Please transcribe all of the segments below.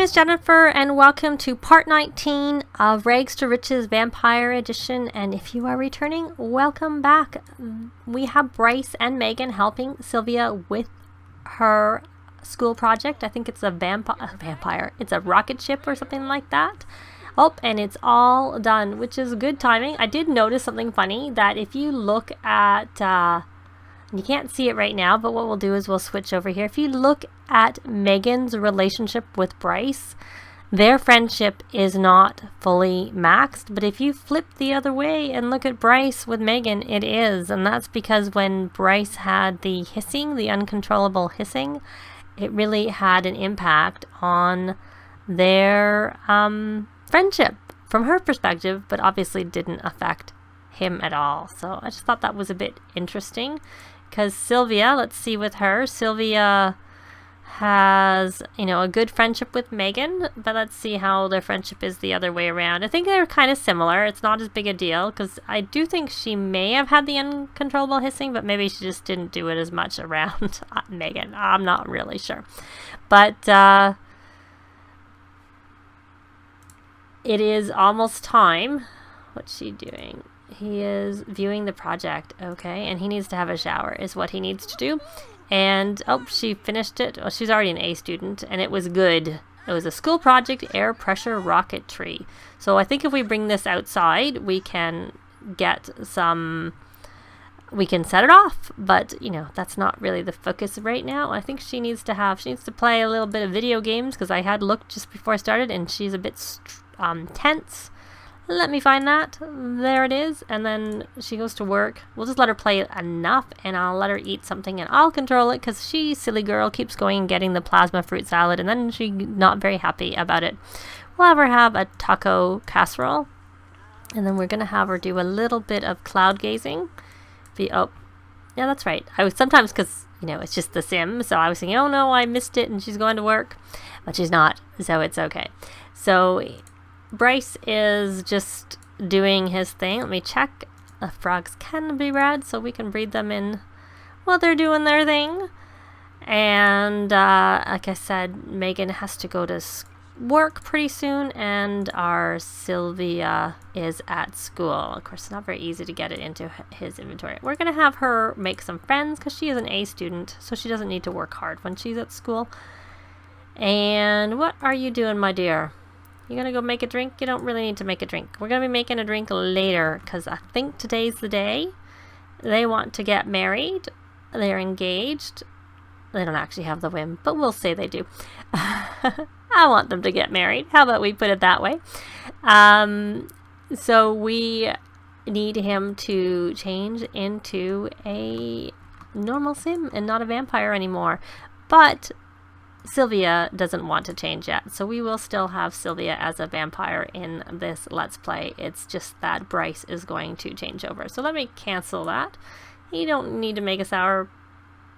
is Jennifer, and welcome to part 19 of Rags to Riches Vampire Edition. And if you are returning, welcome back. We have Bryce and Megan helping Sylvia with her school project. I think it's a vampire. It's a rocket ship or something like that. Oh, and it's all done, which is good timing. I did notice something funny, that if you look at... you can't see it right now, but what we'll do is we'll switch over here. If you look at Megan's relationship with Bryce, their friendship is not fully maxed. But if you flip the other way and look at Bryce with Megan, it is. And that's because when Bryce had the hissing, the uncontrollable hissing, it really had an impact on their friendship from her perspective, but obviously didn't affect him at all. So I just thought that was a bit interesting. Because Sylvia, let's see with her. Sylvia has, a good friendship with Megan, but let's see how their friendship is the other way around. I think they're kind of similar. It's not as big a deal, because I do think she may have had the uncontrollable hissing, but maybe she just didn't do it as much around Megan. I'm not really sure. But it is almost time. What's she doing? He is viewing the project, okay, and he needs to have a shower is what he needs to do. And oh, she finished it. Oh, she's already an A student, and it was good. It was a school project, air pressure rocketry. So I think if we bring this outside, we can get some, we can set it off, but that's not really the focus right now. I think she needs to play a little bit of video games, because I had looked just before I started and she's a bit tense. Let me find that. There it is. And then she goes to work. We'll just let her play enough, and I'll let her eat something, and I'll control it, because she, silly girl, keeps going and getting the plasma fruit salad, and then she's not very happy about it. We'll have her have a taco casserole, and then we're going to have her do a little bit of cloud gazing. Oh, yeah, that's right. I was sometimes, because, it's just The Sims, so I was thinking, oh no, I missed it, and she's going to work. But she's not, so it's okay. So Bryce is just doing his thing. Let me check. The frogs can be bred, so we can breed them in while they're doing their thing. And like I said, Megan has to go to work pretty soon, and our Sylvia is at school. Of course, it's not very easy to get it into his inventory. We're going to have her make some friends, because she is an A student, so she doesn't need to work hard when she's at school. And what are you doing, my dear? You gonna go make a drink? You don't really need to make a drink. We're gonna be making a drink later, because I think today's the day. They want to get married. They're engaged. They don't actually have the whim, but we'll say they do. I want them to get married. How about we put it that way? So we need him to change into a normal sim and not a vampire anymore. But Sylvia doesn't want to change yet, so we will still have Sylvia as a vampire in this Let's Play. It's just that Bryce is going to change over. So let me cancel that. You don't need to make a sour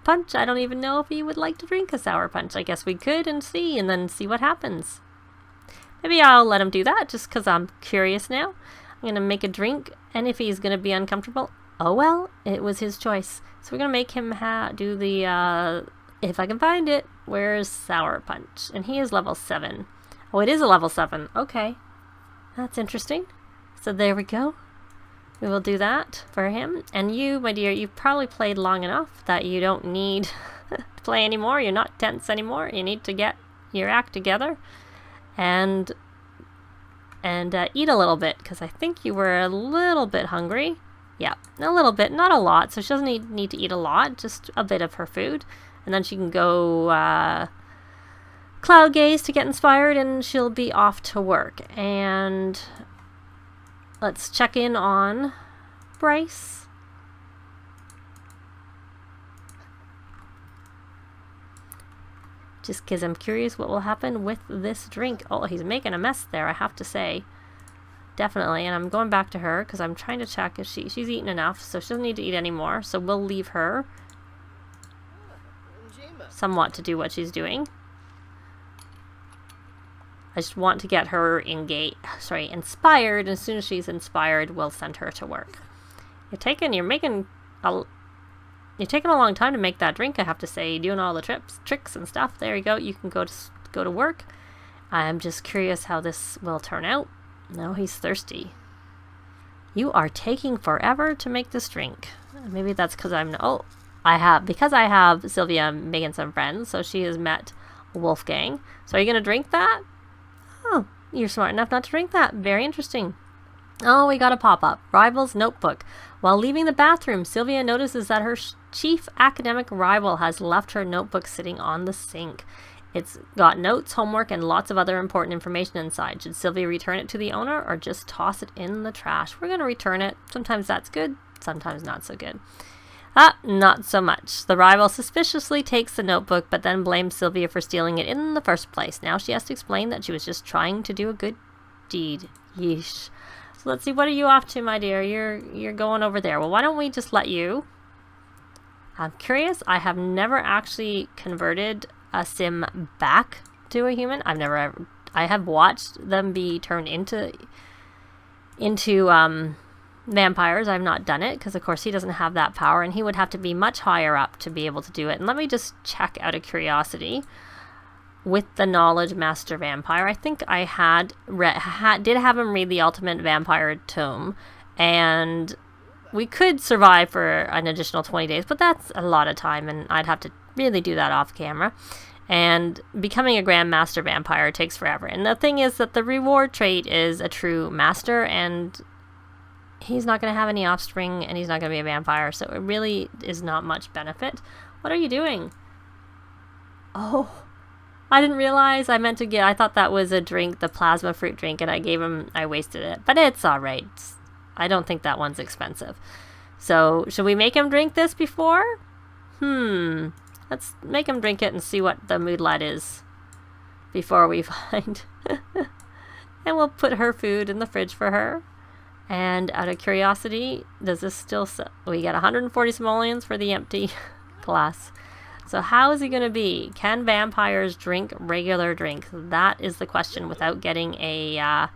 punch. I don't even know if he would like to drink a sour punch. I guess we could and then see what happens. Maybe I'll let him do that, just because I'm curious now. I'm going to make a drink, and if he's going to be uncomfortable, oh well, it was his choice. So we're going to make him do the... if I can find it, where's Sour Punch? And he is level 7. Oh, it is a level 7. Okay. That's interesting. So there we go. We will do that for him. And you, my dear, you've probably played long enough that you don't need to play anymore. You're not tense anymore. You need to get your act together and eat a little bit, because I think you were a little bit hungry. Yeah, a little bit. Not a lot. So she doesn't need to eat a lot. Just a bit of her food. And then she can go cloud gaze to get inspired, and she'll be off to work. And let's check in on Bryce. Just because I'm curious what will happen with this drink. Oh, he's making a mess there, I have to say. Definitely. And I'm going back to her, because I'm trying to check if she's eaten enough, so she doesn't need to eat anymore. So we'll leave her somewhat to do what she's doing. I just want to get her inspired. As soon as she's inspired, we'll send her to work. You're taking a long time to make that drink, I have to say. You're doing all the tricks and stuff. There you go. You can go to work. I'm just curious how this will turn out. No, he's thirsty. You are taking forever to make this drink. Maybe that's because because I have Sylvia making some friends, so she has met Wolfgang. So are you going to drink that? Oh, you're smart enough not to drink that. Very interesting. Oh, we got a pop-up. Rival's notebook. While leaving the bathroom, Sylvia notices that her chief academic rival has left her notebook sitting on the sink. It's got notes, homework, and lots of other important information inside. Should Sylvia return it to the owner or just toss it in the trash? We're going to return it. Sometimes that's good, sometimes not so good. Not so much. The rival suspiciously takes the notebook, but then blames Sylvia for stealing it in the first place. Now she has to explain that she was just trying to do a good deed. Yeesh. So let's see, what are you off to, my dear? You're going over there. Well, why don't we just let you? I'm curious. I have never actually converted a sim back to a human. I have watched them be turned into vampires. I've not done it because, of course, he doesn't have that power, and he would have to be much higher up to be able to do it. And let me just check out of curiosity. With the Knowledge Master Vampire, I think I did have him read the Ultimate Vampire Tome, and we could survive for an additional 20 days, but that's a lot of time, and I'd have to really do that off camera. And becoming a Grand Master Vampire takes forever. And the thing is that the reward trait is a true master, and he's not going to have any offspring, and he's not going to be a vampire, so it really is not much benefit. What are you doing? Oh, I didn't realize. I thought that was a drink, the plasma fruit drink, and I wasted it. But it's alright. I don't think that one's expensive. So, should we make him drink this before? Let's make him drink it and see what the moodlet is before we find. And we'll put her food in the fridge for her. And out of curiosity, does this still sell? We get 140 simoleons for the empty glass. So how is he going to be? Can vampires drink regular drinks? That is the question without getting an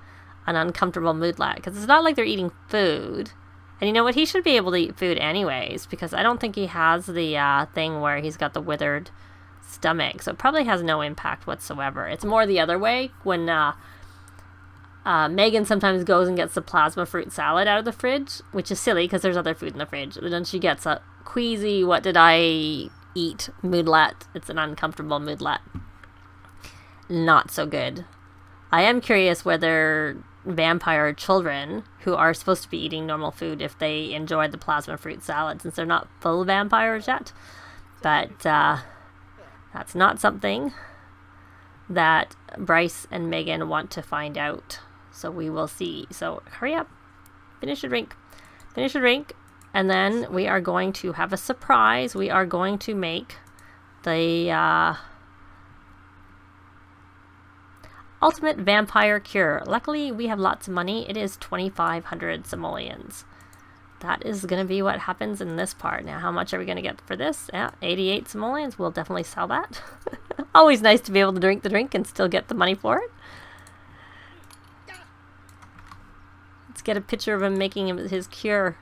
uncomfortable moodlet. Because it's not like they're eating food. And you know what? He should be able to eat food anyways. Because I don't think he has the thing where he's got the withered stomach. So it probably has no impact whatsoever. It's more the other way when Megan sometimes goes and gets the plasma fruit salad out of the fridge. Which is silly because there's other food in the fridge. And then she gets a queasy, what did I eat moodlet. It's an uncomfortable moodlet. Not so good. I am curious whether vampire children who are supposed to be eating normal food, if they enjoyed the plasma fruit salad, since they're not full vampires yet. But that's not something that Bryce and Megan want to find out. So we will see. So hurry up. Finish your drink. Finish your drink. And then we are going to have a surprise. We are going to make the Ultimate Vampire Cure. Luckily, we have lots of money. It is 2,500 simoleons. That is going to be what happens in this part. Now, how much are we going to get for this? 88 simoleons. We'll definitely sell that. Always nice to be able to drink the drink and still get the money for it. Let's get a picture of him making his cure.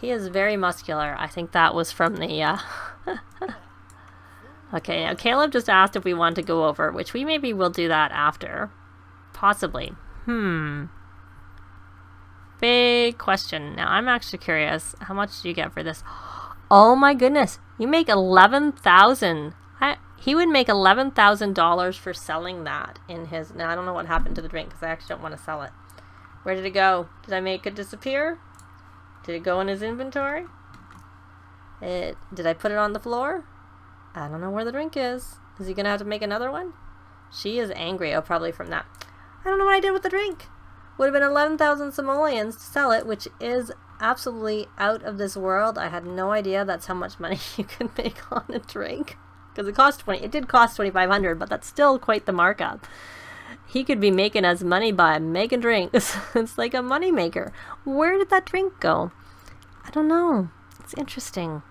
He is very muscular. I think that was from the, Okay, now Caleb just asked if we want to go over, which we maybe will do that after. Possibly. Big question. Now, I'm actually curious. How much do you get for this? Oh my goodness. You make 11,000. He would make $11,000 for selling that in his... Now, I don't know what happened to the drink because I actually don't want to sell it. Where did it go? Did I make it disappear? Did it go in his inventory? Did I put it on the floor? I don't know where the drink is. Is he going to have to make another one? She is angry. Oh, probably from that. I don't know what I did with the drink. Would have been 11,000 simoleons to sell it, which is absolutely out of this world. I had no idea that's how much money you can make on a drink. Because it did cost 2,500, but that's still quite the markup. He could be making us money by making drinks. It's like a money maker. Where did that drink go? I don't know. It's interesting.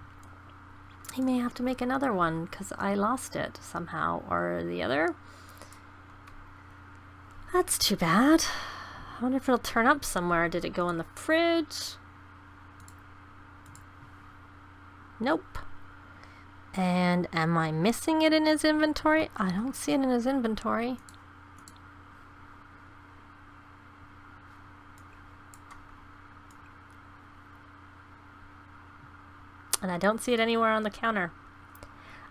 He may have to make another one because I lost it somehow or the other. That's too bad. I wonder if it'll turn up somewhere. Did it go in the fridge? Nope. And am I missing it in his inventory? I don't see it in his inventory. And I don't see it anywhere on the counter.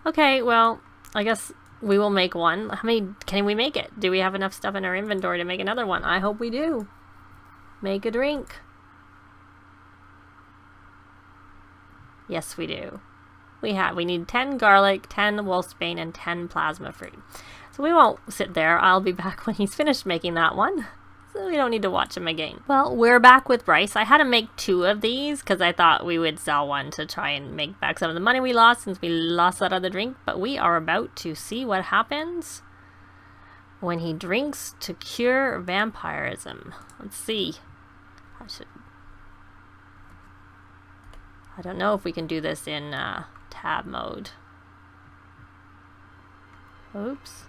Okay, well, I guess we will make one. How many can we make it? Do we have enough stuff in our inventory to make another one? I hope we do. Make a drink. Yes, we do. We need 10 garlic, 10 wolfsbane, and 10 plasma fruit. So we won't sit there. I'll be back when he's finished making that one. So we don't need to watch him again. Well, we're back with Bryce. I had to make 2 of these because I thought we would sell one to try and make back some of the money we lost since we lost that other drink. But we are about to see what happens when he drinks to cure vampirism. Let's see. I don't know if we can do this in tab mode. Oops.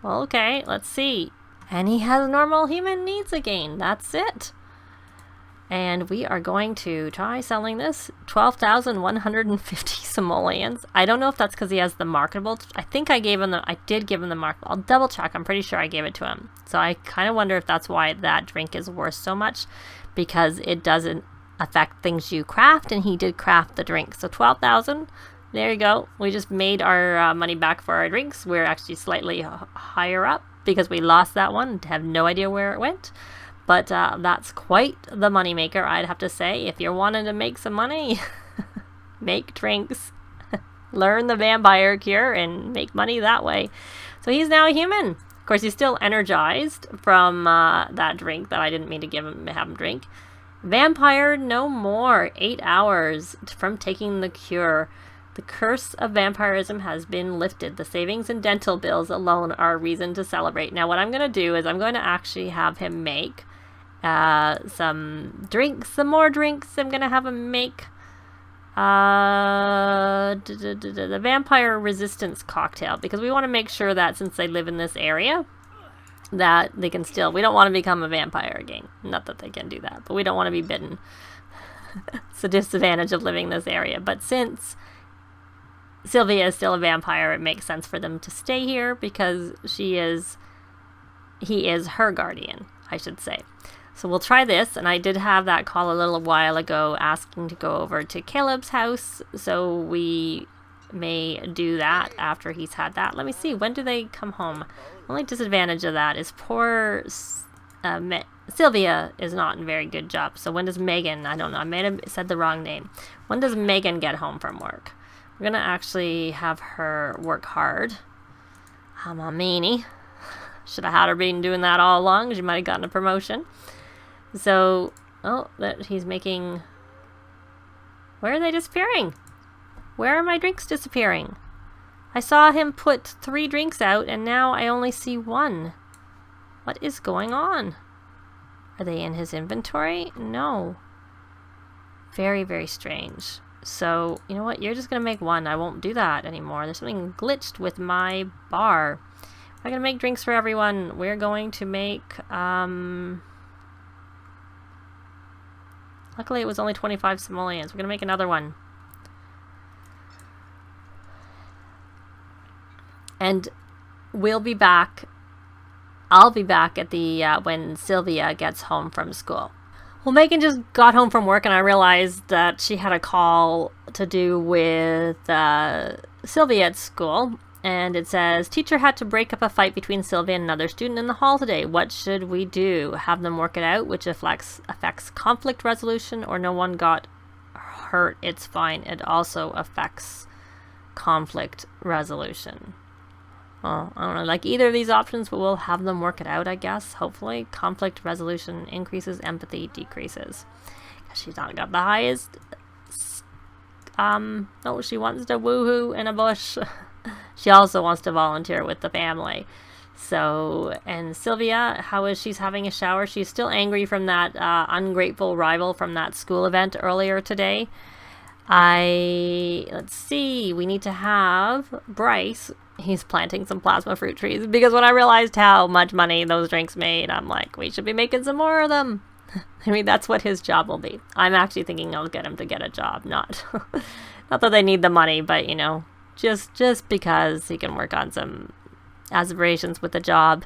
Well, okay, let's see. And he has normal human needs again. That's it. And we are going to try selling this. 12,150 simoleons. I don't know if that's because he has the marketable. I think I did give him the marketable. I'll double check. I'm pretty sure I gave it to him. So I kind of wonder if that's why that drink is worth so much. Because it doesn't affect things you craft. And he did craft the drink. So 12,000. There you go. We just made our money back for our drinks. We're actually slightly higher up because we lost that one. Have no idea where it went. But that's quite the money maker, I'd have to say. If you're wanting to make some money, make drinks. Learn the vampire cure and make money that way. So he's now a human. Of course, he's still energized from that drink that I didn't mean to have him drink. Vampire no more. 8 hours from taking the cure. The curse of vampirism has been lifted. The savings and dental bills alone are a reason to celebrate. Now, what I'm going to do is I'm going to actually have him make some drinks, some more drinks. I'm going to have him make the vampire resistance cocktail because we want to make sure that since they live in this area that they can still, we don't want to become a vampire again. Not that they can do that, but we don't want to be bitten. It's a disadvantage of living in this area. But since Sylvia is still a vampire, it makes sense for them to stay here because he is her guardian, I should say. So we'll try this, and I did have that call a little while ago asking to go over to Caleb's house, so we may do that after he's had that. Let me see, when do they come home? The only disadvantage of that is poor Sylvia is not in very good job. So when does Megan, I don't know, I may have said the wrong name. When does Megan get home from work? We're going to actually have her work hard. I'm a meanie. Should have had her been doing that all along. She might have gotten a promotion. So, oh, that he's making... Where are they disappearing? Where are my drinks disappearing? I saw him put 3 drinks out, and now I only see 1. What is going on? Are they in his inventory? No. Very, very strange. So, you know what? You're just going to make 1. I won't do that anymore. There's something glitched with my bar. We're going to make drinks for everyone. We're going to make, luckily it was only 25 simoleons. We're going to make another one. And we'll be back. I'll be back at the, when Sylvia gets home from school. Well, Megan just got home from work and I realized that she had a call to do with Sylvia at school. And it says, teacher had to break up a fight between Sylvia and another student in the hall today. What should we do? Have them work it out, which affects conflict resolution, or no one got hurt? It's fine. It also affects conflict resolution. Well, I don't know, like either of these options, but we'll have them work it out, I guess. Hopefully, conflict resolution increases, empathy decreases. She's not got the highest. She wants to woohoo in a bush. She also wants to volunteer with the family. So, and Sylvia, how is she's having a shower? She's still angry from that ungrateful rival from that school event earlier today. Let's see, we need to have Bryce. He's planting some plasma fruit trees because when I realized how much money those drinks made, I'm like, we should be making some more of them. I mean, that's what his job will be. I'm actually thinking I'll get him to get a job, not that they need the money, but you know, just because he can work on some aspirations with the job.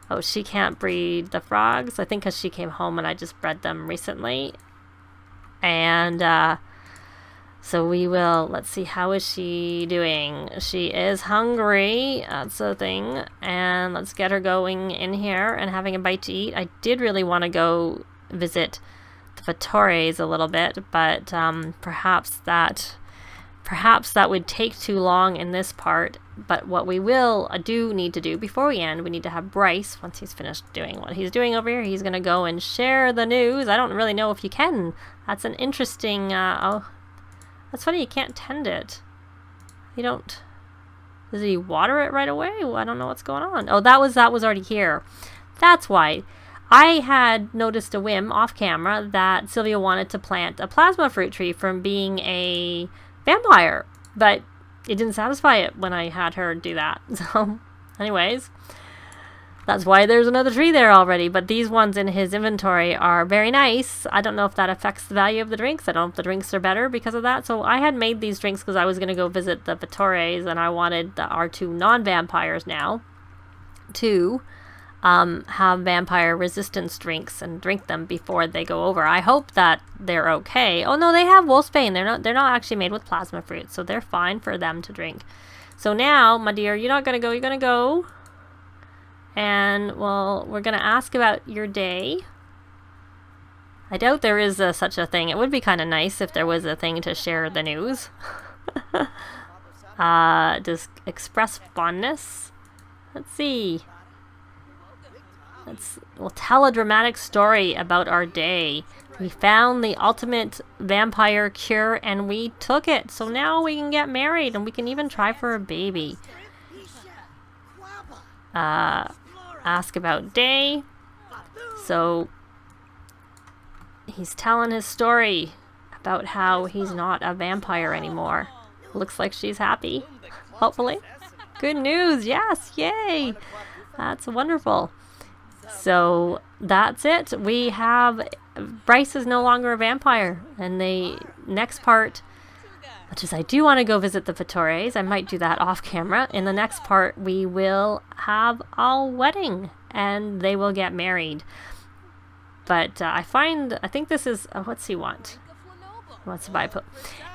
Oh, she can't breed the frogs, I think because she came home and I just bred them recently. And so we will, let's see, how is she doing? She is hungry, that's the thing. And let's get her going in here and having a bite to eat. I did really want to go visit the Vittores a little bit, but perhaps that would take too long in this part. But what we will do need to do before we end, we need to have Bryce, once he's finished doing what he's doing over here, he's going to go and share the news. I don't really know if you can. That's an interesting, oh, that's funny, you can't tend it. You don't, does he water it right away? I don't know what's going on. Oh, that was already here. That's why. I had noticed a whim off camera that Sylvia wanted to plant a plasma fruit tree from being a vampire, but it didn't satisfy it when I had her do that. So anyways, that's why there's another tree there already, but these ones in his inventory are very nice. I don't know if that affects the value of the drinks. I don't know if the drinks are better because of that. So I had made these drinks because I was going to go visit the Vittores and I wanted our two non-vampires now to have vampire resistance drinks and drink them before they go over. I hope that they're okay. Oh no, they have wolfsbane. They're not actually made with plasma fruit, so they're fine for them to drink. So now, my dear, you're not gonna go, you're gonna go. And well, we're gonna ask about your day. I doubt there is such a thing. It would be kind of nice if there was a thing to share the news. Just express fondness. Let's see. We'll tell a dramatic story about our day. We found the ultimate vampire cure and we took it. So now we can get married and we can even try for a baby. Ask about day. So he's telling his story about how he's not a vampire anymore. Looks like she's happy. Hopefully. Good news. Yes. Yay. That's wonderful. So that's it. We have Bryce is no longer a vampire. And the next part, which is I do want to go visit the Vittores. I might do that off camera. In the next part, we will have a wedding and they will get married. But I think this is, what's he want? He wants to buy a boat.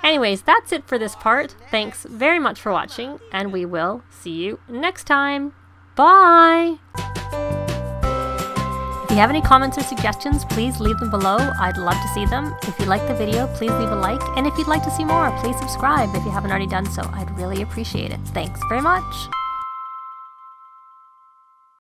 Anyways, that's it for this part. Thanks very much for watching and we will see you next time. Bye! If you have any comments or suggestions, please leave them below. I'd love to see them. If you like the video, please leave a like. And if you'd like to see more, please subscribe if you haven't already done so. I'd really appreciate it. Thanks very much.